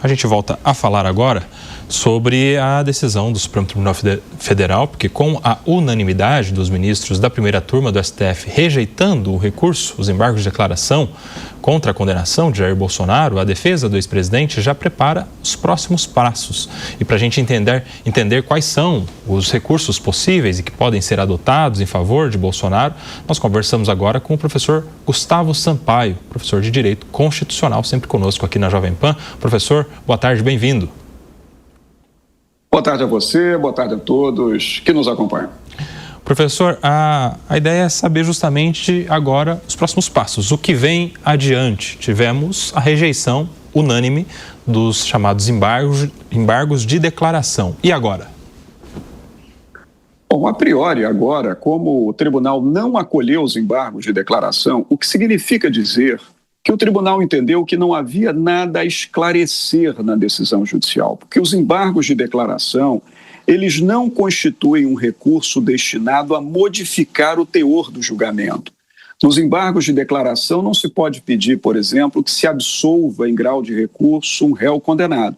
A gente volta a falar agora sobre a decisão do Supremo Tribunal Federal, porque com a unanimidade dos ministros da primeira turma do STF rejeitando o recurso, os embargos de declaração contra a condenação de Jair Bolsonaro, a defesa do ex-presidente já prepara os próximos passos. E para a gente entender quais são os recursos possíveis e que podem ser adotados em favor de Bolsonaro, nós conversamos agora com o professor Gustavo Sampaio, professor de Direito Constitucional, sempre conosco aqui na Jovem Pan. Professor, boa tarde, bem-vindo. Boa tarde a você, boa tarde a todos que nos acompanham. Professor, a ideia é saber justamente agora os próximos passos. O que vem adiante? Tivemos a rejeição unânime dos chamados embargos de declaração. E agora? Bom, a priori agora, como o tribunal não acolheu os embargos de declaração, o que significa dizer que o tribunal entendeu que não havia nada a esclarecer na decisão judicial, porque os embargos de declaração, eles não constituem um recurso destinado a modificar o teor do julgamento. Nos embargos de declaração não se pode pedir, por exemplo, que se absolva em grau de recurso um réu condenado.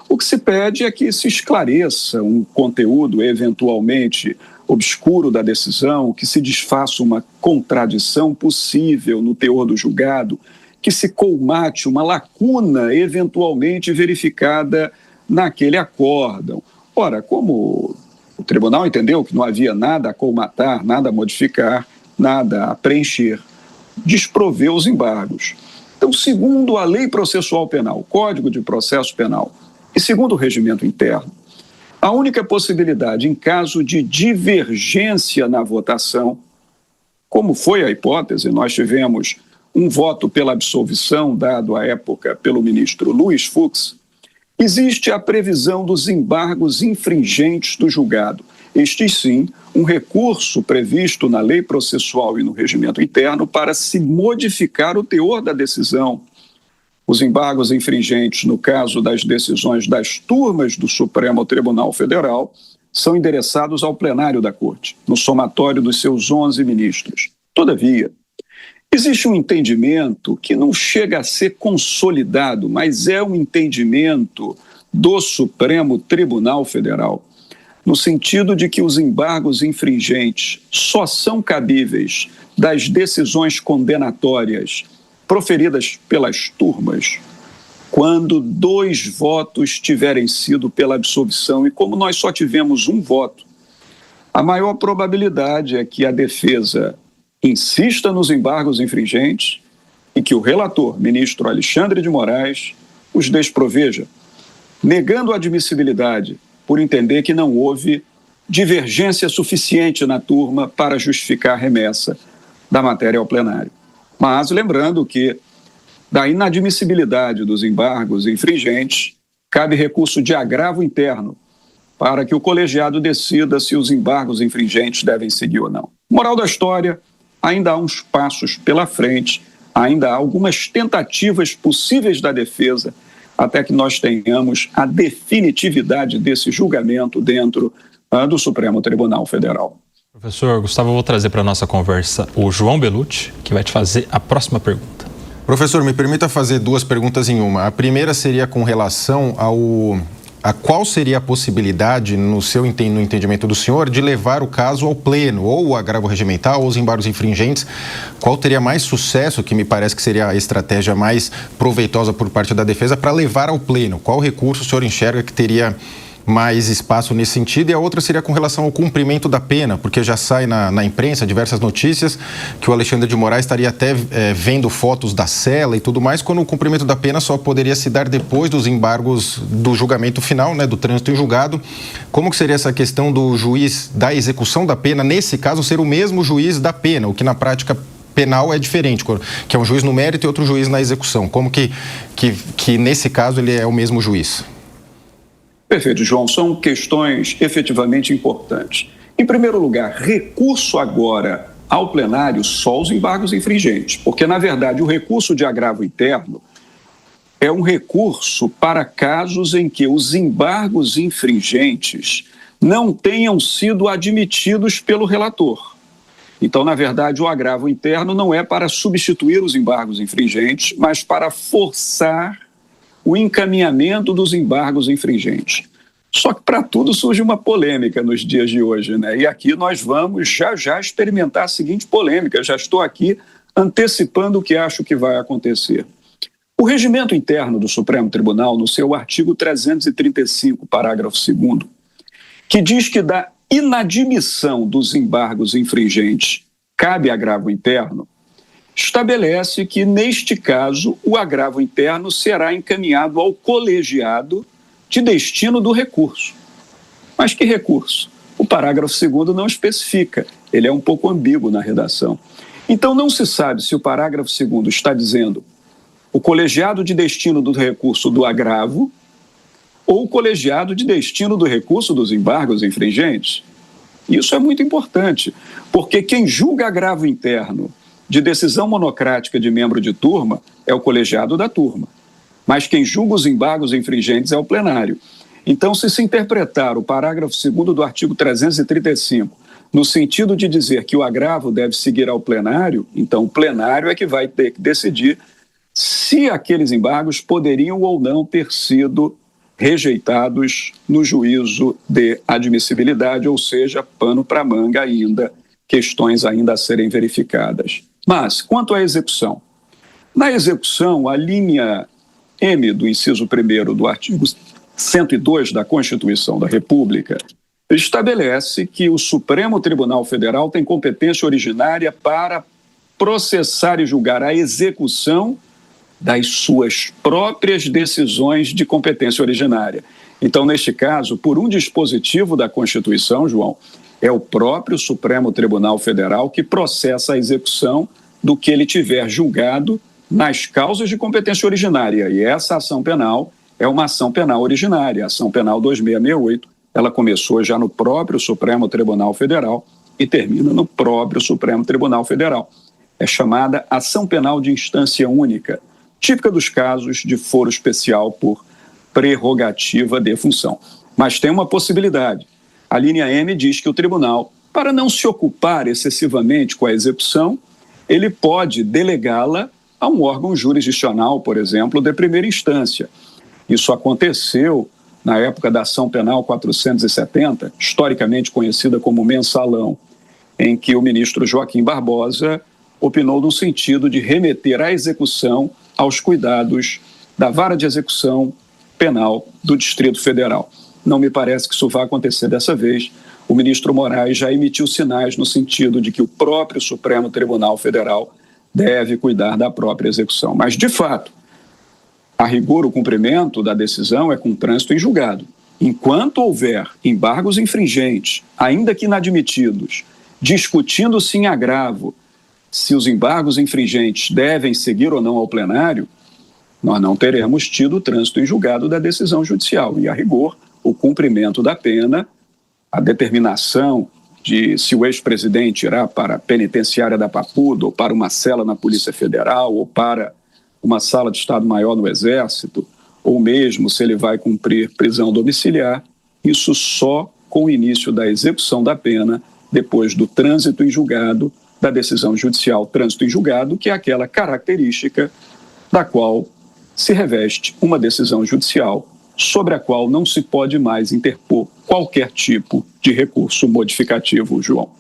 O que se pede é que se esclareça um conteúdo eventualmente obscuro da decisão, que se desfaça uma contradição possível no teor do julgado, que se colmate uma lacuna eventualmente verificada naquele acórdão. Ora, como o tribunal entendeu que não havia nada a colmatar, nada a modificar, nada a preencher, desproveu os embargos. Então, segundo a Lei Processual Penal, o Código de Processo Penal, e segundo o regimento interno, a única possibilidade em caso de divergência na votação, como foi a hipótese, nós tivemos um voto pela absolvição dado à época pelo ministro Luiz Fux, existe a previsão dos embargos infringentes do julgado. Este, sim, um recurso previsto na lei processual e no regimento interno para se modificar o teor da decisão. Os embargos infringentes, no caso das decisões das turmas do Supremo Tribunal Federal, são endereçados ao plenário da Corte, no somatório dos seus 11 ministros. Todavia, existe um entendimento que não chega a ser consolidado, mas é um entendimento do Supremo Tribunal Federal, no sentido de que os embargos infringentes só são cabíveis das decisões condenatórias proferidas pelas turmas quando 2 votos tiverem sido pela absolvição. E como nós só tivemos um voto, a maior probabilidade é que a defesa insista nos embargos infringentes e que o relator, ministro Alexandre de Moraes, os desproveja, negando a admissibilidade por entender que não houve divergência suficiente na turma para justificar a remessa da matéria ao plenário. Mas lembrando que da inadmissibilidade dos embargos infringentes cabe recurso de agravo interno para que o colegiado decida se os embargos infringentes devem seguir ou não. Moral da história: ainda há uns passos pela frente, ainda há algumas tentativas possíveis da defesa até que nós tenhamos a definitividade desse julgamento dentro do Supremo Tribunal Federal. Professor Gustavo, eu vou trazer para a nossa conversa o João Belucci, que vai te fazer a próxima pergunta. Professor, me permita fazer 2 perguntas em uma. A primeira seria com relação a qual seria a possibilidade, no entendimento do senhor, de levar o caso ao pleno, ou o agravo regimental, ou os embargos infringentes. Qual teria mais sucesso, que me parece que seria a estratégia mais proveitosa por parte da defesa, para levar ao pleno? Qual recurso o senhor enxerga que teria mais espaço nesse sentido? E a outra seria com relação ao cumprimento da pena, porque já sai na imprensa diversas notícias que o Alexandre de Moraes estaria até vendo fotos da cela e tudo mais, quando o cumprimento da pena só poderia se dar depois dos embargos do julgamento final, né, do trânsito em julgado. Como que seria essa questão do juiz da execução da pena, nesse caso, ser o mesmo juiz da pena, o que na prática penal é diferente, que é um juiz no mérito e outro juiz na execução? Como que nesse caso ele é o mesmo juiz? Perfeito, João. São questões efetivamente importantes. Em primeiro lugar, recurso agora ao plenário só os embargos infringentes, porque, na verdade, o recurso de agravo interno é um recurso para casos em que os embargos infringentes não tenham sido admitidos pelo relator. Então, na verdade, o agravo interno não é para substituir os embargos infringentes, mas para forçar o encaminhamento dos embargos infringentes. Só que para tudo surge uma polêmica nos dias de hoje, né? E aqui nós vamos já experimentar a seguinte polêmica. Já estou aqui antecipando o que acho que vai acontecer. O regimento interno do Supremo Tribunal, no seu artigo 335, parágrafo 2º, que diz que da inadmissão dos embargos infringentes cabe agravo interno, estabelece que, neste caso, o agravo interno será encaminhado ao colegiado de destino do recurso. Mas que recurso? O parágrafo 2º não especifica, ele é um pouco ambíguo na redação. Então, não se sabe se o parágrafo 2º está dizendo o colegiado de destino do recurso do agravo ou o colegiado de destino do recurso dos embargos infringentes. Isso é muito importante, porque quem julga agravo interno de decisão monocrática de membro de turma é o colegiado da turma, mas quem julga os embargos infringentes é o plenário. Então, se interpretar o parágrafo 2º do artigo 335 no sentido de dizer que o agravo deve seguir ao plenário, então o plenário é que vai ter que decidir se aqueles embargos poderiam ou não ter sido rejeitados no juízo de admissibilidade, ou seja, pano para manga ainda, questões ainda a serem verificadas. Mas, quanto à execução, na execução, a linha M do inciso 1º do artigo 102 da Constituição da República estabelece que o Supremo Tribunal Federal tem competência originária para processar e julgar a execução das suas próprias decisões de competência originária. Então, neste caso, por um dispositivo da Constituição, João, é o próprio Supremo Tribunal Federal que processa a execução do que ele tiver julgado nas causas de competência originária. E essa ação penal é uma ação penal originária, a ação penal 2668. Ela começou já no próprio Supremo Tribunal Federal e termina no próprio Supremo Tribunal Federal. É chamada ação penal de instância única, típica dos casos de foro especial por prerrogativa de função. Mas tem uma possibilidade. A linha M diz que o tribunal, para não se ocupar excessivamente com a execução, ele pode delegá-la a um órgão jurisdicional, por exemplo, de primeira instância. Isso aconteceu na época da ação penal 470, historicamente conhecida como mensalão, em que o ministro Joaquim Barbosa opinou no sentido de remeter a execução aos cuidados da Vara de Execução Penal do Distrito Federal. Não me parece que isso vai acontecer dessa vez. O ministro Moraes já emitiu sinais no sentido de que o próprio Supremo Tribunal Federal deve cuidar da própria execução. Mas, de fato, a rigor, o cumprimento da decisão é com trânsito em julgado. Enquanto houver embargos infringentes, ainda que inadmitidos, discutindo-se em agravo se os embargos infringentes devem seguir ou não ao plenário, nós não teremos tido o trânsito em julgado da decisão judicial. E, a rigor, o cumprimento da pena, a determinação de se o ex-presidente irá para a penitenciária da Papuda, ou para uma cela na Polícia Federal, ou para uma sala de Estado-Maior no Exército, ou mesmo se ele vai cumprir prisão domiciliar, isso só com o início da execução da pena, depois do trânsito em julgado, da decisão judicial trânsito em julgado, que é aquela característica da qual se reveste uma decisão judicial sobre a qual não se pode mais interpor qualquer tipo de recurso modificativo, João.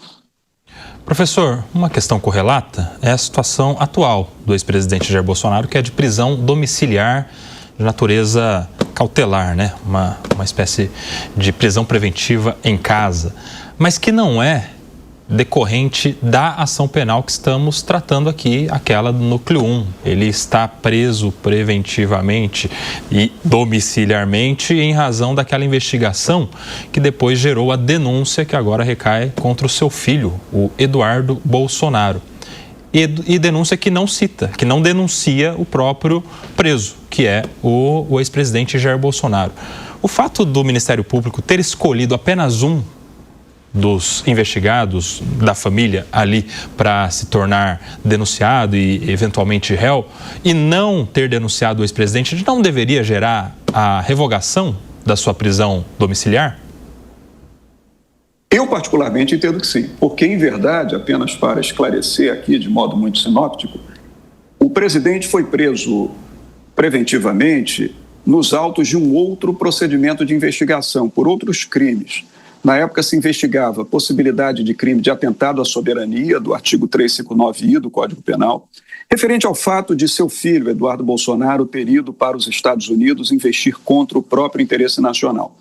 Professor, uma questão correlata é a situação atual do ex-presidente Jair Bolsonaro, que é de prisão domiciliar de natureza cautelar, né? Uma espécie de prisão preventiva em casa, mas que não é decorrente da ação penal que estamos tratando aqui, aquela do núcleo 1. Ele está preso preventivamente e domiciliarmente em razão daquela investigação que depois gerou a denúncia que agora recai contra o seu filho, o Eduardo Bolsonaro. E denúncia que não cita, que não denuncia o próprio preso, que é o ex-presidente Jair Bolsonaro. O fato do Ministério Público ter escolhido apenas um dos investigados da família ali para se tornar denunciado e eventualmente réu, e não ter denunciado o ex-presidente, não deveria gerar a revogação da sua prisão domiciliar? Eu particularmente entendo que sim, porque em verdade, apenas para esclarecer aqui de modo muito sinóptico, o presidente foi preso preventivamente nos autos de um outro procedimento de investigação por outros crimes. Na época se investigava a possibilidade de crime de atentado à soberania, do artigo 359-I do Código Penal, referente ao fato de seu filho, Eduardo Bolsonaro, ter ido para os Estados Unidos investir contra o próprio interesse nacional.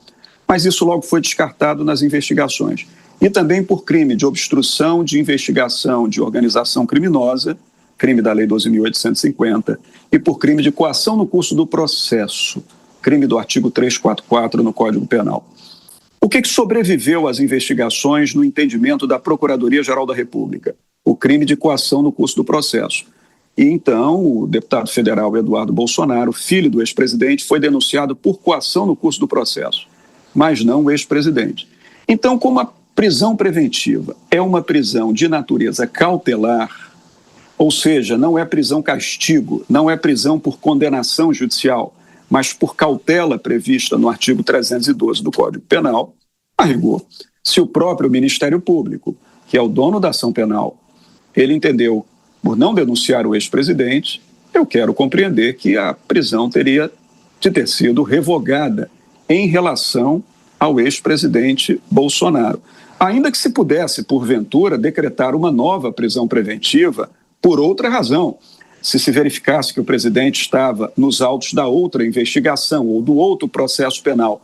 Mas isso logo foi descartado nas investigações. E também por crime de obstrução de investigação de organização criminosa, crime da Lei 12.850, e por crime de coação no curso do processo, crime do artigo 344 no Código Penal. O que sobreviveu às investigações no entendimento da Procuradoria-Geral da República? O crime de coação no curso do processo. E então o deputado federal Eduardo Bolsonaro, filho do ex-presidente, foi denunciado por coação no curso do processo, mas não o ex-presidente. Então, como a prisão preventiva é uma prisão de natureza cautelar, ou seja, não é prisão castigo, não é prisão por condenação judicial, mas por cautela prevista no artigo 312 do Código Penal, a rigor, se o próprio Ministério Público, que é o dono da ação penal, ele entendeu por não denunciar o ex-presidente, eu quero compreender que a prisão teria de ter sido revogada em relação ao ex-presidente Bolsonaro. Ainda que se pudesse, porventura, decretar uma nova prisão preventiva por outra razão, se verificasse que o presidente estava nos autos da outra investigação ou do outro processo penal,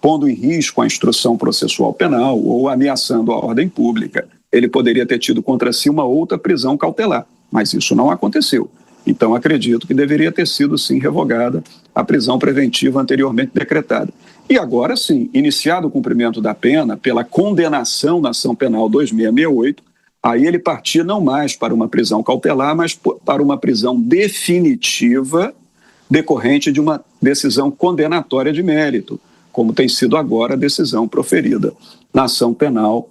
pondo em risco a instrução processual penal ou ameaçando a ordem pública, ele poderia ter tido contra si uma outra prisão cautelar, mas isso não aconteceu. Então, acredito que deveria ter sido, sim, revogada a prisão preventiva anteriormente decretada. E agora, sim, iniciado o cumprimento da pena pela condenação na ação penal 2668, aí ele partia não mais para uma prisão cautelar, mas para uma prisão definitiva decorrente de uma decisão condenatória de mérito, como tem sido agora a decisão proferida na ação penal,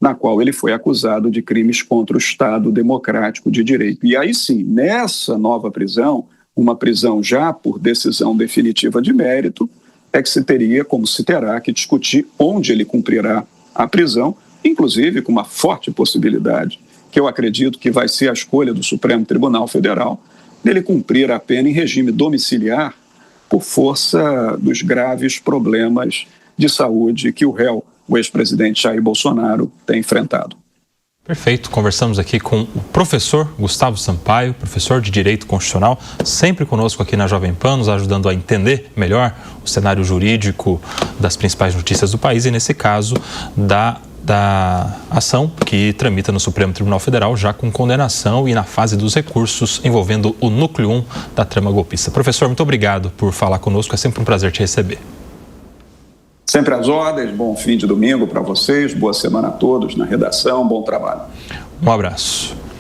na qual ele foi acusado de crimes contra o Estado Democrático de Direito. E aí sim, nessa nova prisão, uma prisão já por decisão definitiva de mérito, é que se teria, como se terá, que discutir onde ele cumprirá a prisão, inclusive com uma forte possibilidade, que eu acredito que vai ser a escolha do Supremo Tribunal Federal, dele cumprir a pena em regime domiciliar por força dos graves problemas de saúde que o réu, o ex-presidente Jair Bolsonaro, tem enfrentado. Perfeito. Conversamos aqui com o professor Gustavo Sampaio, professor de Direito Constitucional, sempre conosco aqui na Jovem Pan, nos ajudando a entender melhor o cenário jurídico das principais notícias do país e, nesse caso, da ação que tramita no Supremo Tribunal Federal, já com condenação e na fase dos recursos envolvendo o núcleo 1 da trama golpista. Professor, muito obrigado por falar conosco, é sempre um prazer te receber. Sempre às ordens, bom fim de domingo para vocês, boa semana a todos na redação, bom trabalho. Um abraço.